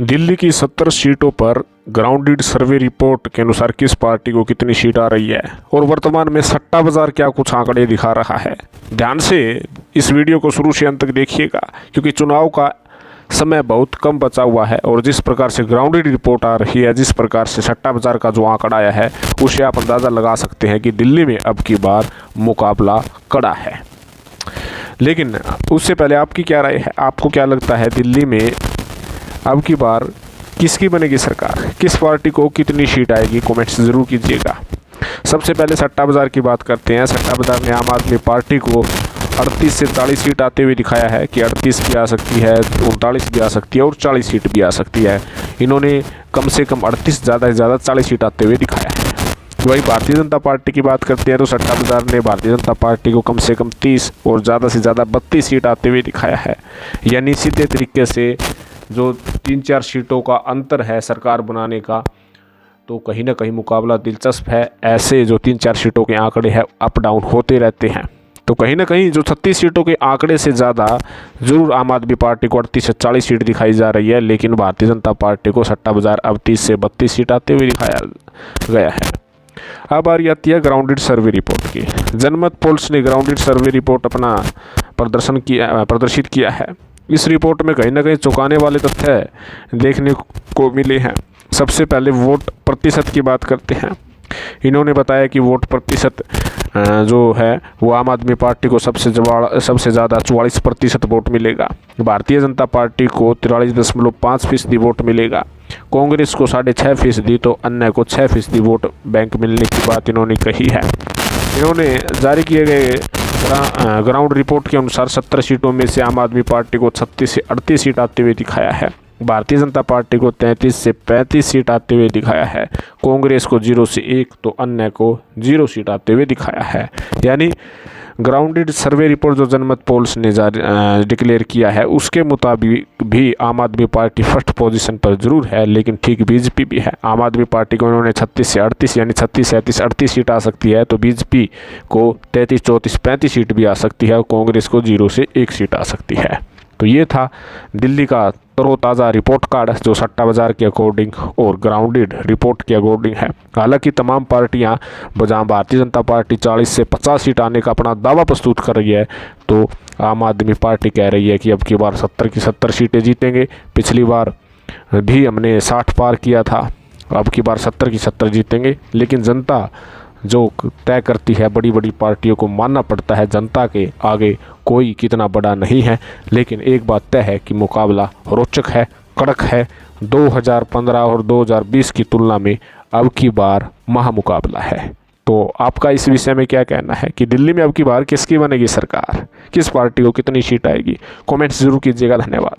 दिल्ली की 70 सीटों पर ग्राउंडेड सर्वे रिपोर्ट के अनुसार किस पार्टी को कितनी सीट आ रही है और वर्तमान में सट्टा बाजार क्या कुछ आंकड़े दिखा रहा है। ध्यान से इस वीडियो को शुरू से अंत तक देखिएगा, क्योंकि चुनाव का समय बहुत कम बचा हुआ है और जिस प्रकार से ग्राउंडेड रिपोर्ट आ रही है, जिस प्रकार से सट्टा बाजार का जो आंकड़ा आया है, उससे आप अंदाज़ा लगा सकते हैं कि दिल्ली में अब की बार मुकाबला कड़ा है। लेकिन उससे पहले आपकी क्या राय है? आपको क्या लगता है दिल्ली में अब की बार किसकी बनेगी सरकार? किस पार्टी को कितनी सीट आएगी? कमेंट्स ज़रूर कीजिएगा। सबसे पहले सट्टा बाज़ार की बात करते हैं। सट्टा बाज़ार ने आम आदमी पार्टी को 38 से 40 सीट आते हुए दिखाया है कि 38 भी आ सकती है, 39 भी आ सकती है और 40 सीट भी आ सकती है। इन्होंने कम से कम 38, ज़्यादा से ज़्यादा 40 सीट आते हुए दिखाया है। वही भारतीय जनता पार्टी की बात करते हैं तो सट्टा बाज़ार ने भारतीय जनता पार्टी को कम से कम 30 और ज़्यादा से ज़्यादा 32 सीट आते हुए दिखाया है। यानी सीधे तरीके से जो 3-4 सीटों का अंतर है सरकार बनाने का, तो कहीं ना कहीं मुकाबला दिलचस्प है। ऐसे जो 3-4 सीटों के आंकड़े हैं अप डाउन होते रहते हैं, तो कहीं ना कहीं जो 36 सीटों के आंकड़े से ज़्यादा ज़रूर आम आदमी पार्टी को 38 से 40 सीट दिखाई जा रही है। लेकिन भारतीय जनता पार्टी को सट्टा बाज़ार अब 30 से 32 सीट आते हुए दिखाया गया है। अब बारी आती है ग्राउंडेड सर्वे रिपोर्ट की। जनमत पोल्स ने ग्राउंडेड सर्वे रिपोर्ट अपना प्रदर्शित किया है। इस रिपोर्ट में कहीं ना कहीं चौंकाने वाले तथ्य देखने को मिले हैं। सबसे पहले वोट प्रतिशत की बात करते हैं। इन्होंने बताया कि वोट प्रतिशत जो है वो आम आदमी पार्टी को सबसे ज़्यादा 44% वोट मिलेगा। भारतीय जनता पार्टी को 43.5% वोट मिलेगा। कांग्रेस को 6.5% तो अन्य को 6% वोट बैंक मिलने की बात इन्होंने कही है। इन्होंने जारी किए गए ग्राउंड रिपोर्ट के अनुसार 17 सीटों में से आम आदमी पार्टी को 36 से 38 सीट आते हुए दिखाया है। भारतीय जनता पार्टी को 33 से 35 सीट आते हुए दिखाया है। कांग्रेस को 0 से 1 तो अन्य को 0 सीट आते हुए दिखाया है। यानी ग्राउंडेड सर्वे रिपोर्ट जो जनमत पोल्स ने डिक्लेयर किया है, उसके मुताबिक भी आम आदमी पार्टी फर्स्ट पोजीशन पर जरूर है, लेकिन ठीक बीजेपी भी है। आम आदमी पार्टी को उन्होंने 36 से 38 यानी 36 से 38 सीट आ सकती है, तो बीजेपी को 33, 34, 35 सीट भी आ सकती है और कांग्रेस को 0 से 1 सीट आ सकती है। तो ये था दिल्ली का तरोताज़ा रिपोर्ट कार्ड जो सट्टा बाज़ार के अकॉर्डिंग और ग्राउंडेड रिपोर्ट के अकॉर्डिंग है। हालांकि तमाम पार्टियां, जहाँ भारतीय जनता पार्टी 40 से 50 सीट आने का अपना दावा प्रस्तुत कर रही है, तो आम आदमी पार्टी कह रही है कि अब की बार 70 की 70 सीटें जीतेंगे। पिछली बार भी हमने 60 पार किया था, अब की बार 70 की 70 जीतेंगे। लेकिन जनता जो तय करती है, बड़ी बड़ी पार्टियों को मानना पड़ता है। जनता के आगे कोई कितना बड़ा नहीं है। लेकिन एक बात तय है कि मुकाबला रोचक है, कड़क है। 2015 और 2020 की तुलना में अब की बार महामुकाबला है। तो आपका इस विषय में क्या कहना है कि दिल्ली में अब की बार किसकी बनेगी सरकार? किस पार्टी को कितनी सीट आएगी? कमेंट्स जरूर कीजिएगा। धन्यवाद।